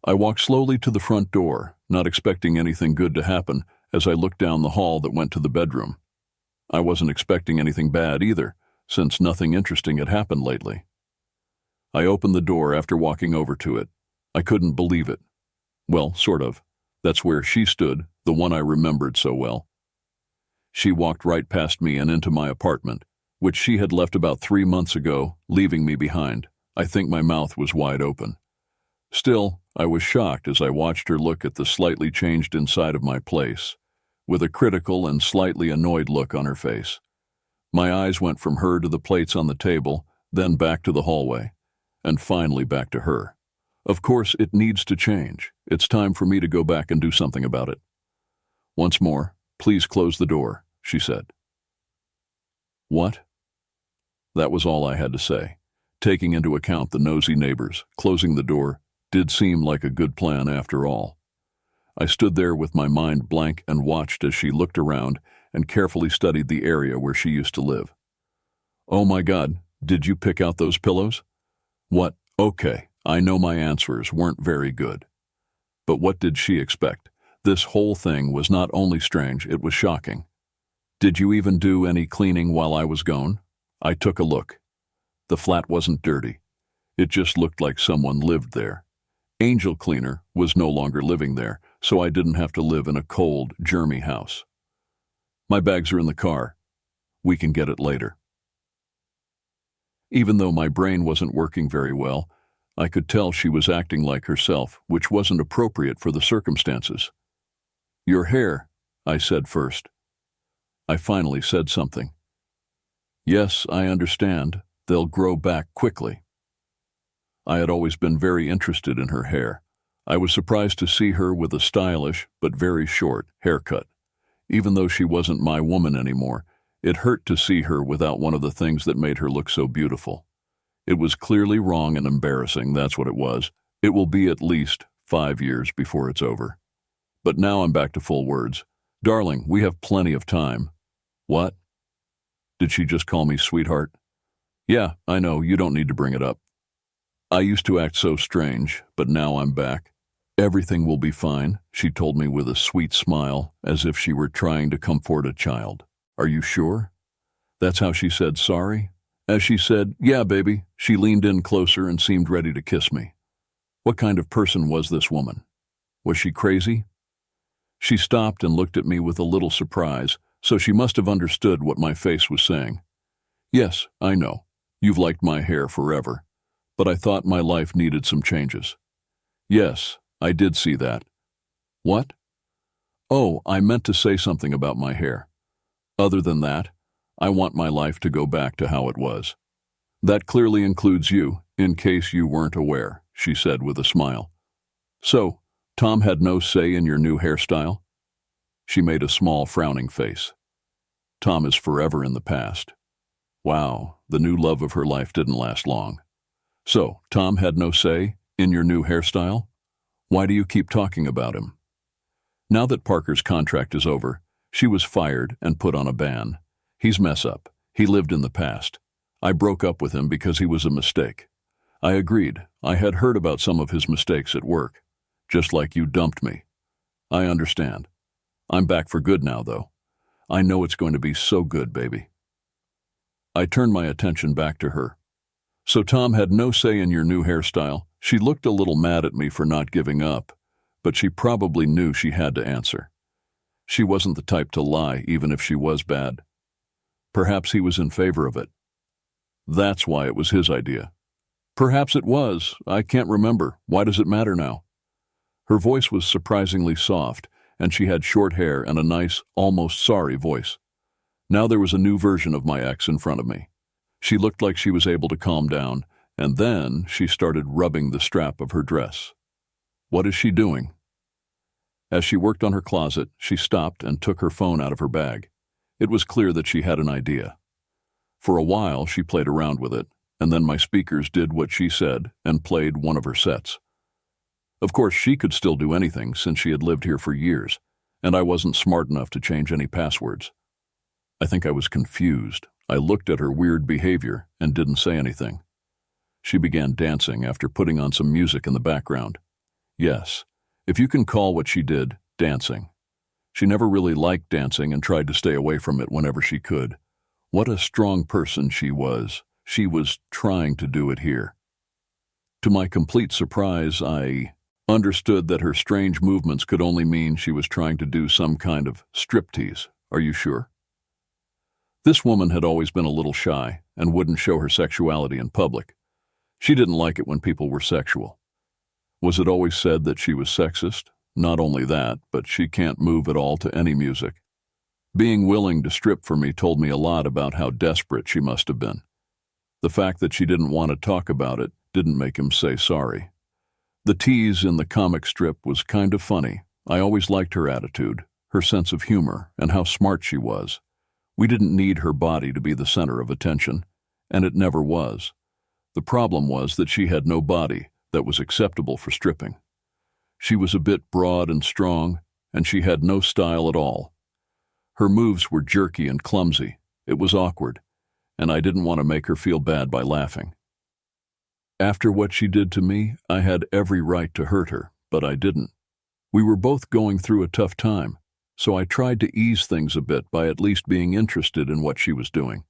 I walked slowly to the front door, not expecting anything good to happen as I looked down the hall that went to the bedroom. I wasn't expecting anything bad either, since nothing interesting had happened lately. I opened the door after walking over to it. I couldn't believe it. Well, sort of. That's where she stood, the one I remembered so well. She walked right past me and into my apartment, which she had left about 3 months ago, leaving me behind. I think my mouth was wide open. Still, I was shocked as I watched her look at the slightly changed inside of my place, with a critical and slightly annoyed look on her face. My eyes went from her to the plates on the table, then back to the hallway, and finally back to her. Of course, it needs to change. It's time for me to go back and do something about it. Once more, please close the door, she said. What? That was all I had to say. Taking into account the nosy neighbors, closing the door did seem like a good plan after all. I stood there with my mind blank and watched as she looked around and carefully studied the area where she used to live. Oh my God, did you pick out those pillows? What? Okay, I know my answers weren't very good. But what did she expect? This whole thing was not only strange, it was shocking. Did you even do any cleaning while I was gone? I took a look. The flat wasn't dirty. It just looked like someone lived there. Angel Cleaner was no longer living there, so I didn't have to live in a cold, germy house. My bags are in the car. We can get it later. Even though my brain wasn't working very well, I could tell she was acting like herself, which wasn't appropriate for the circumstances. Your hair, I said first. I finally said something. Yes, I understand. They'll grow back quickly. I had always been very interested in her hair. I was surprised to see her with a stylish, but very short, haircut. Even though she wasn't my woman anymore, it hurt to see her without one of the things that made her look so beautiful. It was clearly wrong and embarrassing, that's what it was. It will be at least 5 years before it's over. But now I'm back to full words. Darling, we have plenty of time. What? Did she just call me sweetheart? Yeah, I know, you don't need to bring it up. I used to act so strange, but now I'm back. Everything will be fine, she told me with a sweet smile, as if she were trying to comfort a child. Are you sure? That's how she said sorry? As she said, yeah, baby, she leaned in closer and seemed ready to kiss me. What kind of person was this woman? Was she crazy? She stopped and looked at me with a little surprise, so she must have understood what my face was saying. Yes, I know. You've liked my hair forever. But I thought my life needed some changes. Yes, I did see that. What? Oh, I meant to say something about my hair. Other than that, I want my life to go back to how it was. That clearly includes you, in case you weren't aware, she said with a smile. So, Tom had no say in your new hairstyle? She made a small frowning face. Tom is forever in the past. Wow, the new love of her life didn't last long. So, Tom had no say in your new hairstyle? Why do you keep talking about him? Now that Parker's contract is over, she was fired and put on a ban. He's mess up. He lived in the past. I broke up with him because he was a mistake. I agreed. I had heard about some of his mistakes at work. Just like you dumped me. I understand. I'm back for good now, though. I know it's going to be so good, baby. I turned my attention back to her. So Tom had no say in your new hairstyle. She looked a little mad at me for not giving up, but she probably knew she had to answer. She wasn't the type to lie, even if she was bad. Perhaps he was in favor of it. That's why it was his idea. Perhaps it was. I can't remember. Why does it matter now? Her voice was surprisingly soft, and she had short hair and a nice, almost sorry voice. Now there was a new version of my ex in front of me. She looked like she was able to calm down, and then she started rubbing the strap of her dress. What is she doing? As she worked on her closet, she stopped and took her phone out of her bag. It was clear that she had an idea. For a while, she played around with it, and then my speakers did what she said and played one of her sets. Of course, she could still do anything since she had lived here for years, and I wasn't smart enough to change any passwords. I think I was confused. I looked at her weird behavior and didn't say anything. She began dancing after putting on some music in the background. Yes. If you can call what she did dancing. She never really liked dancing and tried to stay away from it whenever she could. What a strong person she was. She was trying to do it here. To my complete surprise, I understood that her strange movements could only mean she was trying to do some kind of striptease. Are you sure? This woman had always been a little shy and wouldn't show her sexuality in public. She didn't like it when people were sexual. Was it always said that she was sexist? Not only that, but she can't move at all to any music. Being willing to strip for me told me a lot about how desperate she must have been. The fact that she didn't want to talk about it didn't make him say sorry. The tease in the comic strip was kind of funny. I always liked her attitude, her sense of humor, and how smart she was. We didn't need her body to be the center of attention, and it never was. The problem was that she had no body that was acceptable for stripping. She was a bit broad and strong, and she had no style at all. Her moves were jerky and clumsy. It was awkward, and I didn't want to make her feel bad by laughing. After what she did to me, I had every right to hurt her, but I didn't. We were both going through a tough time, so I tried to ease things a bit by at least being interested in what she was doing.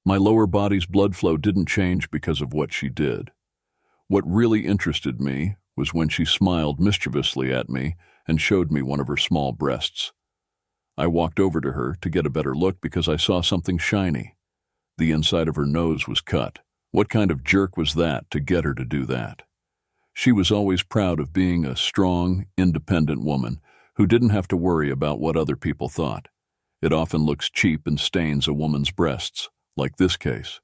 My lower body's blood flow didn't change because of what she did. What really interested me was when she smiled mischievously at me and showed me one of her small breasts. I walked over to her to get a better look because I saw something shiny. The inside of her nose was cut. What kind of jerk was that to get her to do that? She was always proud of being a strong, independent woman who didn't have to worry about what other people thought. It often looks cheap and stains a woman's breasts, like this case.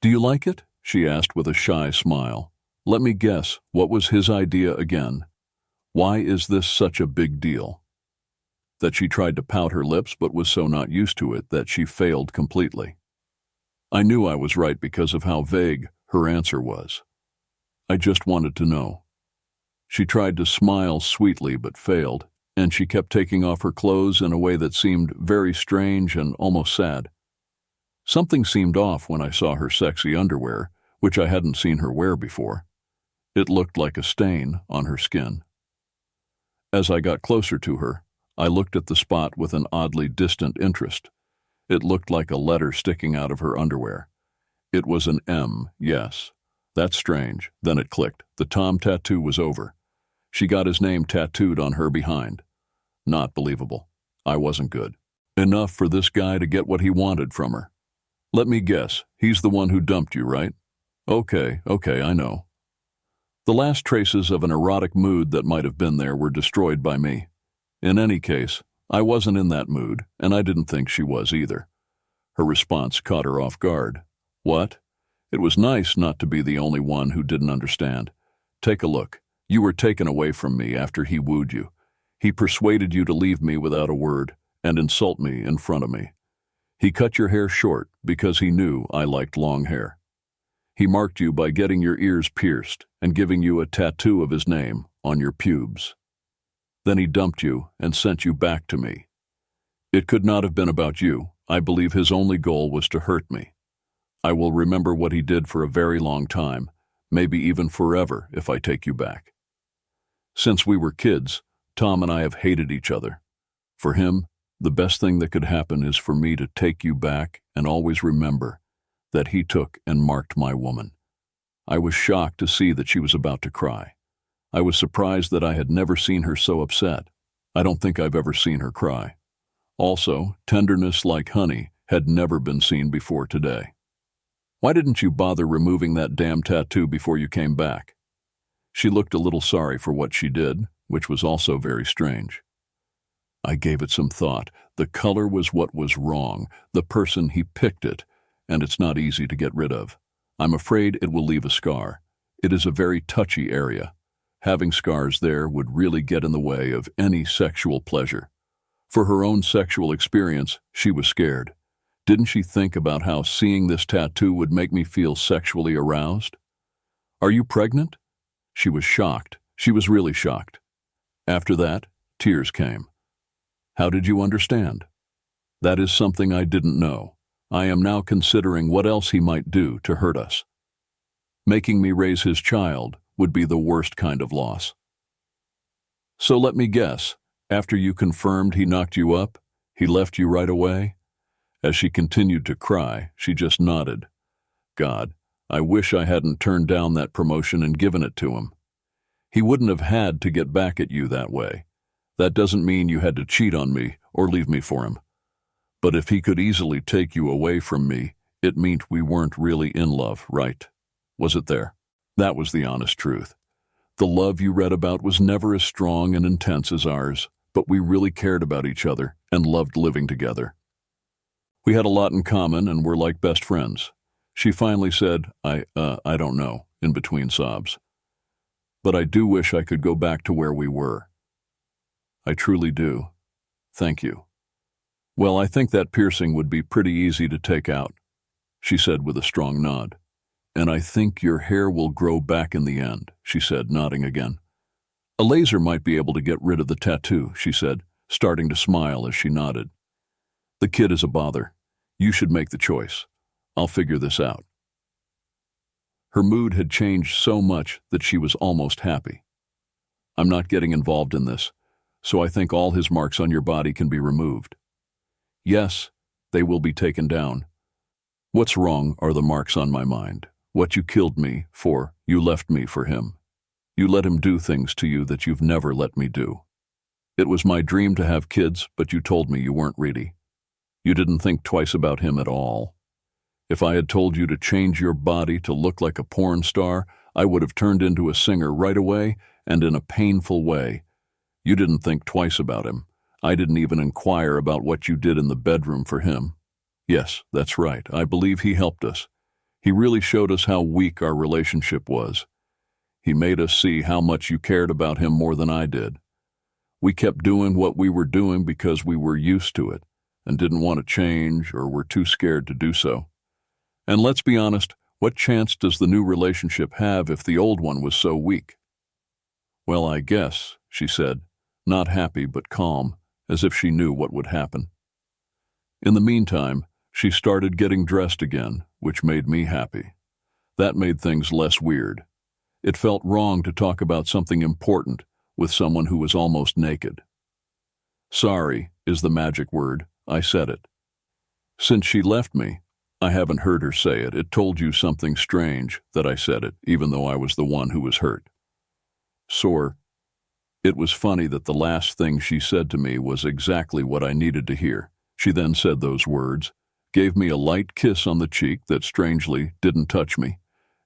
"Do you like it?" she asked with a shy smile. Let me guess, what was his idea again? Why is this such a big deal? That she tried to pout her lips but was so not used to it that she failed completely. I knew I was right because of how vague her answer was. I just wanted to know. She tried to smile sweetly but failed, and she kept taking off her clothes in a way that seemed very strange and almost sad. Something seemed off when I saw her sexy underwear, which I hadn't seen her wear before. It looked like a stain on her skin. As I got closer to her, I looked at the spot with an oddly distant interest. It looked like a letter sticking out of her underwear. It was an M, yes. That's strange. Then it clicked. The Tom tattoo was over. She got his name tattooed on her behind. Not believable. I wasn't good. Enough for this guy to get what he wanted from her. Let me guess, he's the one who dumped you, right? Okay, I know. The last traces of an erotic mood that might have been there were destroyed by me. In any case, I wasn't in that mood, and I didn't think she was either. Her response caught her off guard. What? It was nice not to be the only one who didn't understand. Take a look. You were taken away from me after he wooed you. He persuaded you to leave me without a word and insult me in front of me. He cut your hair short because he knew I liked long hair. He marked you by getting your ears pierced and giving you a tattoo of his name on your pubes. Then he dumped you and sent you back to me. It could not have been about you. I believe his only goal was to hurt me. I will remember what he did for a very long time, maybe even forever if I take you back. Since we were kids, Tom and I have hated each other. For him, the best thing that could happen is for me to take you back and always remember that he took and marked my woman. I was shocked to see that she was about to cry. I was surprised that I had never seen her so upset. I don't think I've ever seen her cry. Also, tenderness like honey had never been seen before today. Why didn't you bother removing that damn tattoo before you came back? She looked a little sorry for what she did, which was also very strange. I gave it some thought. The color was what was wrong. The person he picked it, and it's not easy to get rid of. I'm afraid it will leave a scar. It is a very touchy area. Having scars there would really get in the way of any sexual pleasure. For her own sexual experience, she was scared. Didn't she think about how seeing this tattoo would make me feel sexually aroused? Are you pregnant? She was shocked. She was really shocked. After that, tears came. How did you understand? That is something I didn't know. I am now considering what else he might do to hurt us. Making me raise his child would be the worst kind of loss. So let me guess, after you confirmed he knocked you up, he left you right away? As she continued to cry, she just nodded. God, I wish I hadn't turned down that promotion and given it to him. He wouldn't have had to get back at you that way. That doesn't mean you had to cheat on me or leave me for him. But if he could easily take you away from me, it meant we weren't really in love, right? Was it there? That was the honest truth. The love you read about was never as strong and intense as ours, but we really cared about each other and loved living together. We had a lot in common and were like best friends. She finally said, I don't know, in between sobs. But I do wish I could go back to where we were. I truly do. Thank you. Well, I think that piercing would be pretty easy to take out, she said with a strong nod. And I think your hair will grow back in the end, she said, nodding again. A laser might be able to get rid of the tattoo, she said, starting to smile as she nodded. The kid is a bother. You should make the choice. I'll figure this out. Her mood had changed so much that she was almost happy. I'm not getting involved in this, so I think all his marks on your body can be removed. Yes, they will be taken down. What's wrong are the marks on my mind. What you killed me for, you left me for him. You let him do things to you that you've never let me do. It was my dream to have kids, but you told me you weren't ready. You didn't think twice about him at all. If I had told you to change your body to look like a porn star, I would have turned into a singer right away and in a painful way. You didn't think twice about him. I didn't even inquire about what you did in the bedroom for him. Yes, that's right. I believe he helped us. He really showed us how weak our relationship was. He made us see how much you cared about him more than I did. We kept doing what we were doing because we were used to it and didn't want to change or were too scared to do so. And let's be honest, what chance does the new relationship have if the old one was so weak? Well, I guess, she said, not happy but calm, as if she knew what would happen. In the meantime, she started getting dressed again, which made me happy. That made things less weird. It felt wrong to talk about something important with someone who was almost naked. Sorry is the magic word. I said it. Since she left me, I haven't heard her say it. It told you something strange that I said it, even though I was the one who was hurt. Sore. It was funny that the last thing she said to me was exactly what I needed to hear. She then said those words, gave me a light kiss on the cheek that strangely didn't touch me,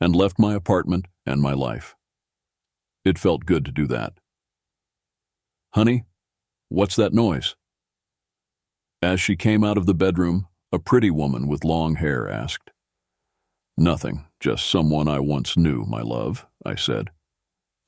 and left my apartment and my life. It felt good to do that. Honey, what's that noise? As she came out of the bedroom, a pretty woman with long hair asked. Nothing, just someone I once knew, my love, I said.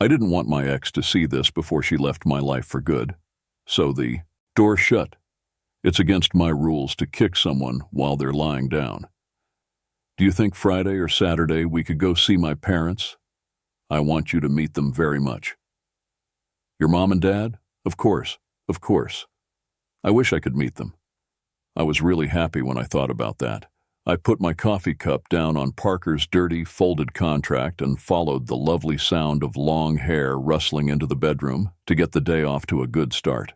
I didn't want my ex to see this before she left my life for good, so the door shut. It's against my rules to kick someone while they're lying down. Do you think Friday or Saturday we could go see my parents? I want you to meet them very much. Your mom and dad? Of course, of course. I wish I could meet them. I was really happy when I thought about that. I put my coffee cup down on Parker's dirty, folded contract and followed the lovely sound of long hair rustling into the bedroom to get the day off to a good start.